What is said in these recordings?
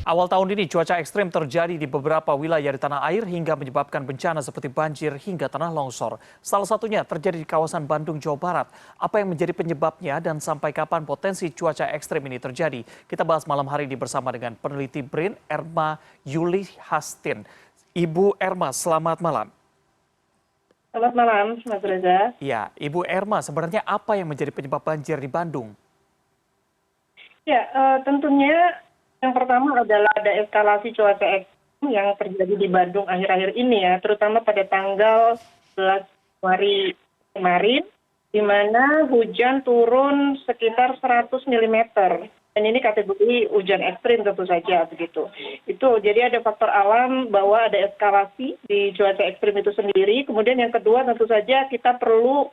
Awal tahun ini cuaca ekstrim terjadi di beberapa wilayah di tanah air hingga menyebabkan bencana seperti banjir hingga tanah longsor. Salah satunya terjadi di kawasan Bandung, Jawa Barat. Apa yang menjadi penyebabnya dan sampai kapan potensi cuaca ekstrim ini terjadi? Kita bahas malam hari ini bersama dengan peneliti BRIN, Erma Yuli Hastin. Ibu Erma, selamat malam. Selamat malam, Mas Reza. Ya, Ibu Erma, sebenarnya apa yang menjadi penyebab banjir di Bandung? Ya, tentunya yang pertama adalah ada eskalasi cuaca ekstrim yang terjadi di Bandung akhir-akhir ini ya, terutama pada tanggal 11 Januari kemarin, di mana hujan turun sekitar 100 milimeter. Dan ini kategori hujan ekstrim tentu saja begitu. Itu jadi ada faktor alam bahwa ada eskalasi di cuaca ekstrim itu sendiri. Kemudian yang kedua tentu saja kita perlu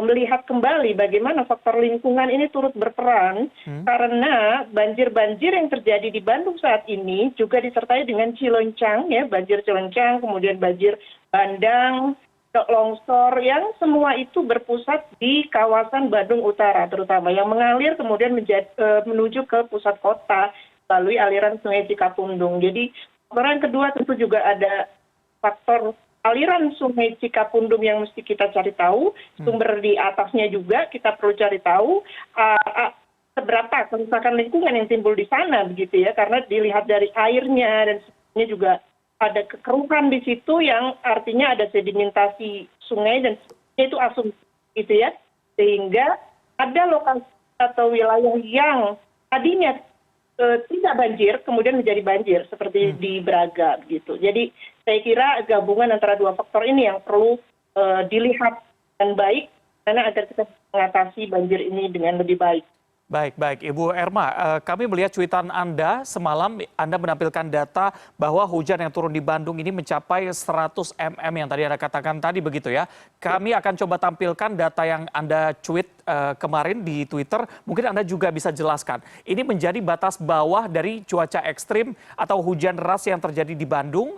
melihat kembali bagaimana faktor lingkungan ini turut berperan karena banjir-banjir yang terjadi di Bandung saat ini juga disertai dengan ciloncang ya, banjir ciloncang, kemudian banjir bandang, longsor yang semua itu berpusat di kawasan Bandung Utara terutama yang mengalir kemudian menuju ke pusat kota melalui aliran Sungai Cikapundung. Jadi faktor yang kedua tentu juga ada faktor aliran Sungai Cikapundung yang mesti kita cari tahu, sumber di atasnya juga kita perlu cari tahu seberapa kerusakan lingkungan yang timbul di sana begitu ya, karena dilihat dari airnya dan sebagainya juga ada kekeruhan di situ yang artinya ada sedimentasi sungai dan itu asumsi gitu ya, sehingga ada lokasi atau wilayah yang tadinya tidak banjir kemudian menjadi banjir seperti di Braga gitu. Jadi saya kira gabungan antara dua faktor ini yang perlu dilihat dengan baik karena agar kita mengatasi banjir ini dengan lebih baik. Baik, Ibu Erma, kami melihat cuitan Anda semalam, Anda menampilkan data bahwa hujan yang turun di Bandung ini mencapai 100 mm yang tadi Anda katakan tadi begitu ya. Kami akan coba tampilkan data yang Anda tweet kemarin di Twitter, mungkin Anda juga bisa jelaskan. Ini menjadi batas bawah dari cuaca ekstrim atau hujan deras yang terjadi di Bandung,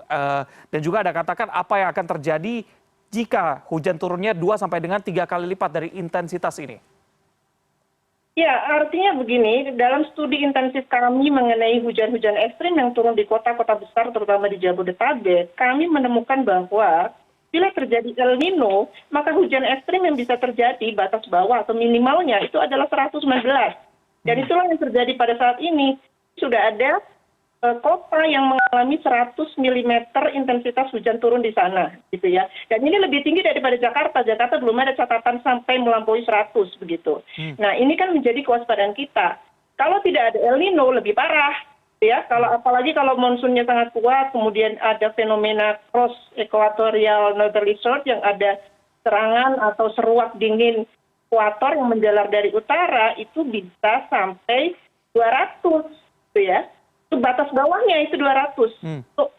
dan juga Anda katakan apa yang akan terjadi jika hujan turunnya 2 sampai dengan 3 kali lipat dari intensitas ini. Ya, artinya begini, dalam studi intensif kami mengenai hujan-hujan ekstrim yang turun di kota-kota besar, terutama di Jabodetabek, kami menemukan bahwa bila terjadi El Nino, maka hujan ekstrim yang bisa terjadi batas bawah atau minimalnya itu adalah 119. Dan itulah yang terjadi pada saat ini. Sudah ada kota yang mengalami 100 mm intensitas hujan turun di sana gitu ya. Dan ini lebih tinggi daripada Jakarta. Jakarta belum ada catatan sampai melampaui 100 begitu. Nah, ini kan menjadi kewaspadaan kita. Kalau tidak ada El Nino lebih parah ya. Apalagi kalau monsunnya sangat kuat, kemudian ada fenomena cross equatorial northerly short yang ada serangan atau seruak dingin ekuator yang menjalar dari utara itu bisa sampai 200 gitu ya. Itu batas bawahnya itu 200 untuk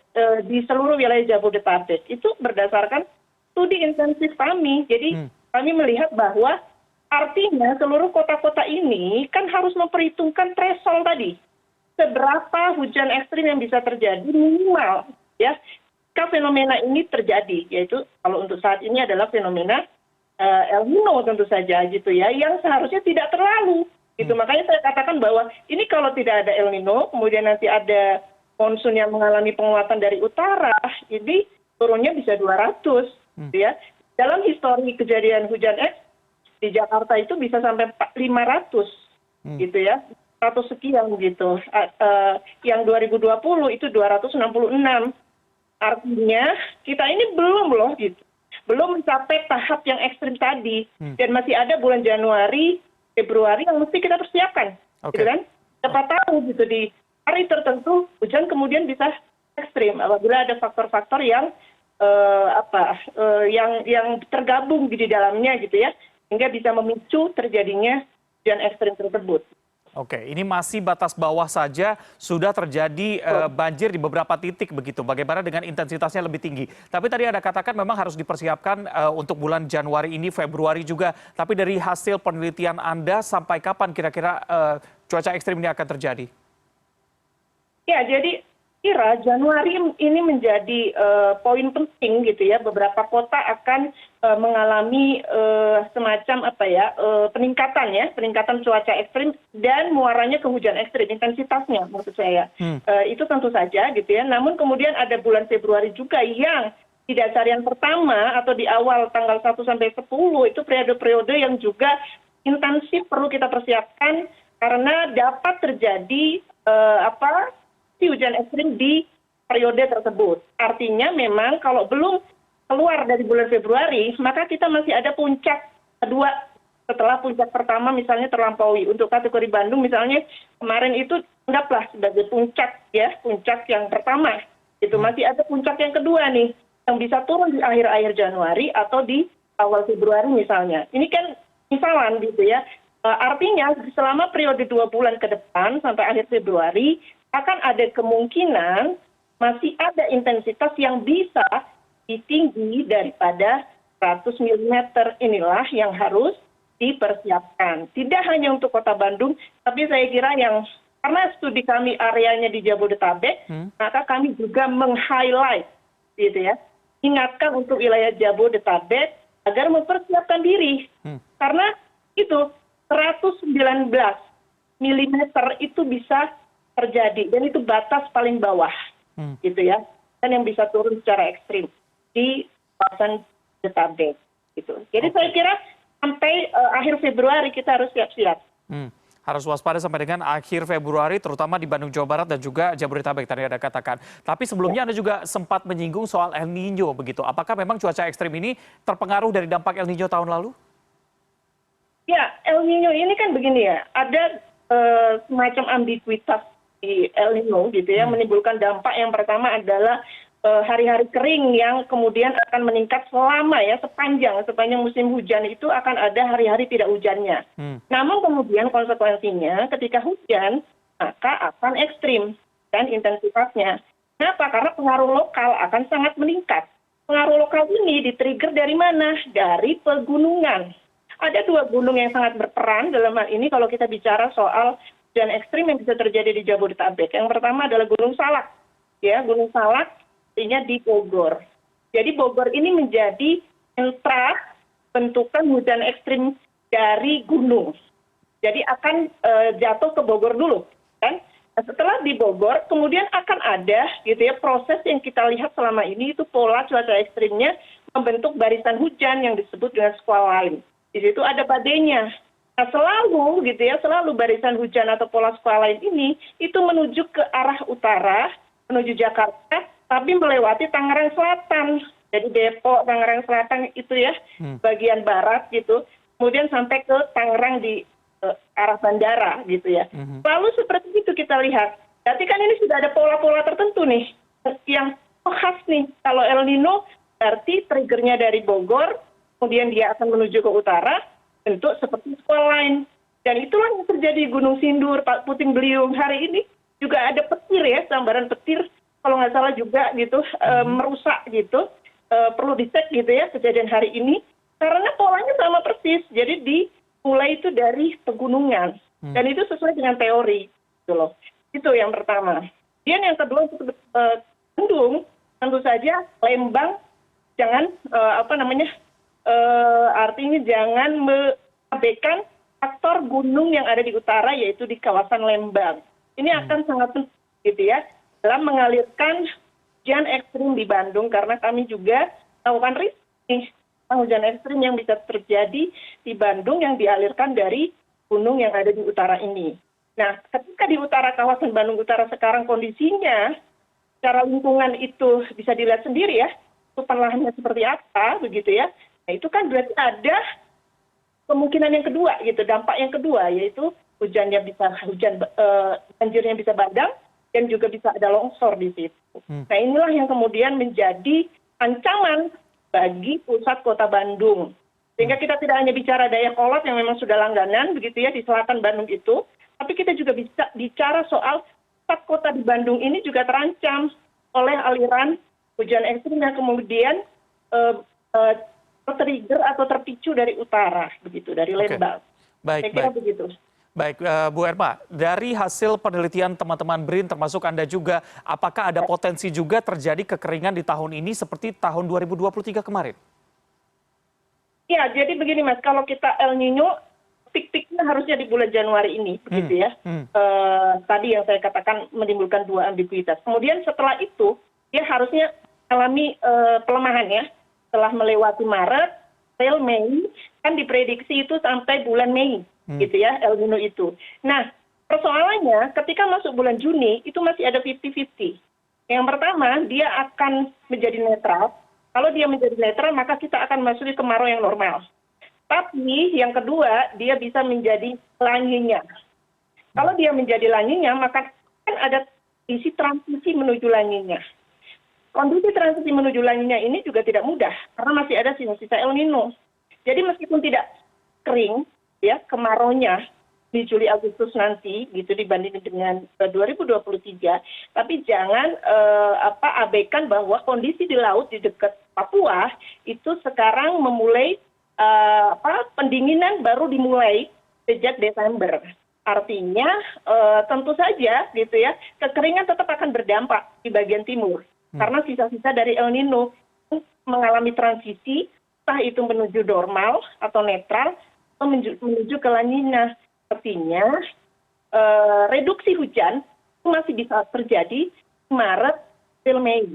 di seluruh wilayah Jabodetabek. Itu berdasarkan studi intensif kami. Jadi kami melihat bahwa artinya seluruh kota-kota ini kan harus memperhitungkan threshold tadi. Seberapa hujan ekstrim yang bisa terjadi minimal ya. Jika fenomena ini terjadi, yaitu kalau untuk saat ini adalah fenomena El Nino tentu saja gitu ya, yang seharusnya tidak terlalu. Gitu. Makanya saya katakan bahwa ini kalau tidak ada El Nino, kemudian nanti ada monsun yang mengalami penguatan dari utara, ini turunnya bisa 200. Gitu ya. Dalam histori kejadian hujan di Jakarta itu bisa sampai 500 gitu ya, 100 sekian gitu. Yang 2020 itu 266. Artinya kita ini belum loh gitu, belum mencapai tahap yang ekstrim tadi, dan masih ada bulan Januari, Februari yang mesti kita persiapkan, gitu kan? Siapa tahu gitu di hari tertentu hujan kemudian bisa ekstrim apabila ada faktor-faktor yang yang tergabung di dalamnya gitu ya, sehingga bisa memicu terjadinya hujan ekstrim tersebut. Oke, ini masih batas bawah saja sudah terjadi banjir di beberapa titik begitu. Bagaimana dengan intensitasnya lebih tinggi? Tapi tadi Anda katakan memang harus dipersiapkan untuk bulan Januari ini, Februari juga. Tapi dari hasil penelitian Anda sampai kapan kira-kira cuaca ekstrim ini akan terjadi? Ya, jadi kira Januari ini menjadi poin penting gitu ya. Beberapa kota akan mengalami semacam peningkatan cuaca ekstrim dan muaranya ke hujan ekstrim, intensitasnya maksud saya. Itu tentu saja gitu ya. Namun kemudian ada bulan Februari juga yang di dasarian pertama atau di awal tanggal 1 sampai 10 itu periode-periode yang juga intensif perlu kita persiapkan karena dapat terjadi si hujan ekstrim di periode tersebut. Artinya memang kalau belum keluar dari bulan Februari, maka kita masih ada puncak kedua setelah puncak pertama misalnya terlampaui. Untuk kategori Bandung misalnya kemarin itu anggaplah sebagai puncak yang pertama. Itu masih ada puncak yang kedua nih yang bisa turun di akhir-akhir Januari atau di awal Februari misalnya. Ini kan misalan gitu ya. Artinya selama periode 2 bulan ke depan sampai akhir Februari akan ada kemungkinan masih ada intensitas yang bisa tinggi daripada 100 mm inilah yang harus dipersiapkan. Tidak hanya untuk Kota Bandung, tapi saya kira karena studi kami areanya di Jabodetabek, maka kami juga meng-highlight gitu ya. Ingatkan untuk wilayah Jabodetabek agar mempersiapkan diri. Karena itu 119 mm itu bisa terjadi dan itu batas paling bawah gitu ya, dan yang bisa turun secara ekstrim di kawasan Jabodetabek gitu. Jadi saya kira sampai akhir Februari kita harus siap-siap. Harus waspada sampai dengan akhir Februari, terutama di Bandung, Jawa Barat dan juga Jabodetabek tadi Anda katakan. Tapi sebelumnya Anda juga sempat menyinggung soal El Nino begitu. Apakah memang cuaca ekstrim ini terpengaruh dari dampak El Nino tahun lalu? Ya, El Nino ini kan begini ya, ada semacam ambiguitas di El Nino gitu ya, menimbulkan dampak yang pertama adalah hari-hari kering yang kemudian akan meningkat sepanjang musim hujan itu akan ada hari-hari tidak hujannya. Namun kemudian konsekuensinya ketika hujan maka akan ekstrim dan intensitasnya. Kenapa? Karena pengaruh lokal akan sangat meningkat. Pengaruh lokal ini di-trigger dari mana? Dari pegunungan. Ada 2 gunung yang sangat berperan dalam hal ini kalau kita bicara soal hujan ekstrim yang bisa terjadi di Jabodetabek. Yang pertama adalah Gunung Salak. Ya, Gunung Salak artinya di Bogor. Jadi Bogor ini menjadi sentra bentukan hujan ekstrim dari gunung. Jadi akan jatuh ke Bogor dulu, kan? Nah, setelah di Bogor, kemudian akan ada gitu ya proses yang kita lihat selama ini itu pola cuaca ekstrimnya membentuk barisan hujan yang disebut dengan squall line. Di situ ada badainya. Nah, selalu barisan hujan atau pola squall line ini itu menuju ke arah utara, menuju Jakarta, tapi melewati Tangerang Selatan. Jadi Depok, Tangerang Selatan itu ya, bagian barat gitu. Kemudian sampai ke Tangerang di arah bandara gitu ya. Lalu seperti itu kita lihat. Berarti kan ini sudah ada pola-pola tertentu nih yang khas nih. Kalau El Nino berarti triggernya dari Bogor, kemudian dia akan menuju ke utara, bentuk seperti squall line. Dan itulah yang terjadi di Gunung Sindur, Puting Beliung. Hari ini juga ada petir ya, sambaran petir. Kalau nggak salah juga gitu, merusak gitu. Perlu dicek gitu ya kejadian hari ini. Karena polanya sama persis. Jadi dimulai itu dari pegunungan. Dan itu sesuai dengan teori. Gitu loh. Itu yang pertama. Kemudian yang kedua untuk Bandung, tentu saja Lembang jangan artinya jangan mengabaikan faktor gunung yang ada di utara yaitu di kawasan Lembang. Ini akan sangat penting gitu ya dalam mengalirkan hujan ekstrim di Bandung karena kami juga melakukan riset hujan ekstrim yang bisa terjadi di Bandung yang dialirkan dari gunung yang ada di utara ini. Nah, ketika di utara kawasan Bandung Utara sekarang kondisinya secara lingkungan itu bisa dilihat sendiri ya, tutupan lahannya seperti apa begitu ya. Nah, itu kan berarti ada kemungkinan yang kedua gitu, dampak yang kedua yaitu banjirnya bisa bandang dan juga bisa ada longsor di situ. Nah, inilah yang kemudian menjadi ancaman bagi pusat kota Bandung. Sehingga kita tidak hanya bicara Dayakolot yang memang sudah langganan begitu ya di selatan Bandung itu, tapi kita juga bisa bicara soal pusat kota di Bandung ini juga terancam oleh aliran hujan ekstrim yang kemudian tertrigger atau terpicu dari utara begitu, dari Lembang. Saya kira begitu. Baik, Bu Erma, dari hasil penelitian teman-teman BRIN termasuk Anda juga, apakah ada potensi juga terjadi kekeringan di tahun ini seperti tahun 2023 kemarin? Ya, jadi begini Mas, kalau kita El Nino, pik-piknya harusnya di bulan Januari ini, begitu ya. Tadi yang saya katakan menimbulkan dua ambiguitas. Kemudian setelah itu, dia harusnya alami pelemahan ya. Setelah melewati Maret, April, Mei, kan diprediksi itu sampai bulan Mei, gitu ya, El Nino itu. Nah, persoalannya ketika masuk bulan Juni, itu masih ada 50-50. Yang pertama, dia akan menjadi netral. Kalau dia menjadi netral, maka kita akan masuk ke kemarau yang normal. Tapi yang kedua, dia bisa menjadi laninya. Kalau dia menjadi laninya, maka kan ada kondisi transisi menuju laninya. Kondisi transisi menuju laninya ini juga tidak mudah, karena masih ada sisa-sisa El Nino. Jadi meskipun tidak kering, ya kemaraunya di Juli Agustus nanti, gitu dibandingkan dengan 2023, tapi jangan abaikan bahwa kondisi di laut di dekat Papua itu sekarang memulai pendinginan baru dimulai sejak Desember. Artinya tentu saja gitu ya, kekeringan tetap akan berdampak di bagian timur. Karena sisa-sisa dari El Nino mengalami transisi, entah itu menuju normal atau netral, atau menuju ke La Nina. Artinya reduksi hujan itu masih bisa terjadi Maret, April, Mei.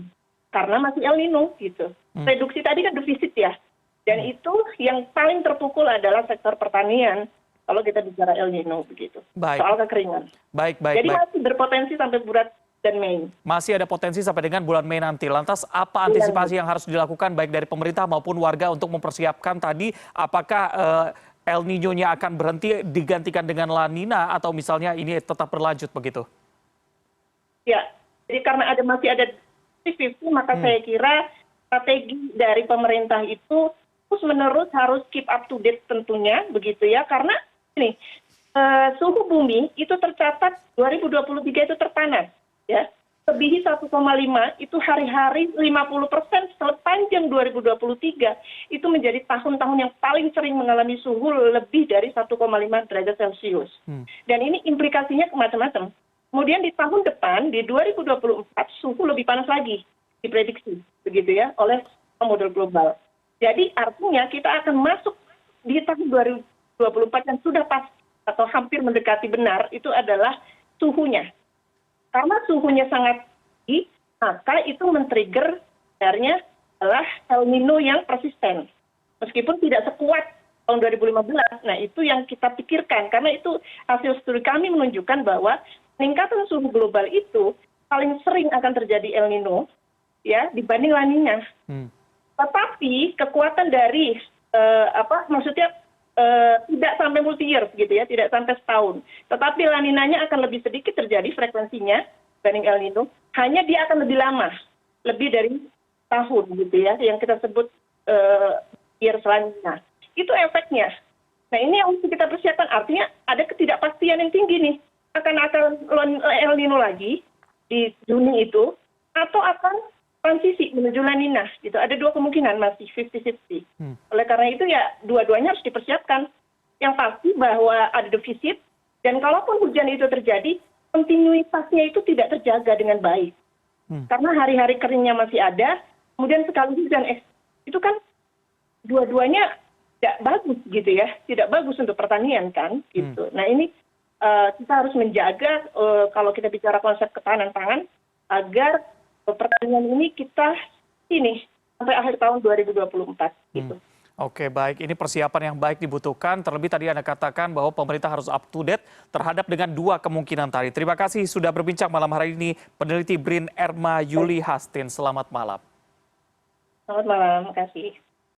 Karena masih El Nino gitu. Reduksi tadi kan defisit ya. Dan itu yang paling terpukul adalah sektor pertanian kalau kita bicara El Nino begitu. Baik. Soal kekeringan. Jadi masih berpotensi sampai bulan dan Mei. Masih ada potensi sampai dengan bulan Mei nanti. Lantas apa antisipasi yang harus dilakukan baik dari pemerintah maupun warga untuk mempersiapkan tadi apakah El Nino-nya akan berhenti digantikan dengan La Nina atau misalnya ini tetap berlanjut begitu? Ya, jadi karena masih ada 50-50, maka saya kira strategi dari pemerintah itu terus-menerus harus keep up to date tentunya, begitu ya. Karena ini, suhu bumi itu tercatat 2023 itu terpanas, ya. Lebihi 1,5 itu hari-hari 50% sepanjang 2023 itu menjadi tahun-tahun yang paling sering mengalami suhu lebih dari 1,5 derajat Celcius. Dan ini implikasinya macam-macam. Kemudian di tahun depan, di 2024, suhu lebih panas lagi diprediksi, begitu ya, oleh model global. Jadi artinya kita akan masuk di tahun 2024 yang sudah pas atau hampir mendekati benar, itu adalah suhunya. Karena suhunya sangat tinggi, maka itu men-trigger sebenarnya adalah El Nino yang persisten. Meskipun tidak sekuat tahun 2015, nah itu yang kita pikirkan. Karena itu hasil studi kami menunjukkan bahwa peningkatan suhu global itu paling sering akan terjadi El Nino ya dibanding La Nina. Tetapi kekuatan dari tidak sampai multi years gitu ya, tidak sampai setahun. Tetapi La Ninanya akan lebih sedikit terjadi frekuensinya dibanding El Nino, hanya dia akan lebih lama, lebih dari tahun gitu ya, yang kita sebut year La Nina. Itu efeknya. Nah ini yang mesti kita persiapkan, artinya ada ketidakpastian yang tinggi nih. Akan El Nino lagi di Juni itu, atau akan transisi menuju La Nina gitu. Ada dua kemungkinan masih 50-50. Oleh karena itu ya dua-duanya harus dipersiapkan. Yang pasti bahwa ada defisit dan kalaupun hujan itu terjadi, kontinuitasnya itu tidak terjaga dengan baik. Karena hari-hari keringnya masih ada, kemudian sekali hujan itu kan dua-duanya tidak bagus gitu ya, tidak bagus untuk pertanian kan gitu. Nah ini kita harus menjaga kalau kita bicara konsep ketahanan pangan agar pertanian ini kita sampai akhir tahun 2024 gitu. Oke, baik. Ini persiapan yang baik dibutuhkan. Terlebih tadi Anda katakan bahwa pemerintah harus up to date terhadap dengan dua kemungkinan tadi. Terima kasih sudah berbincang malam hari ini peneliti BRIN Erma Yuli Hastin. Selamat malam. Selamat malam, terima kasih.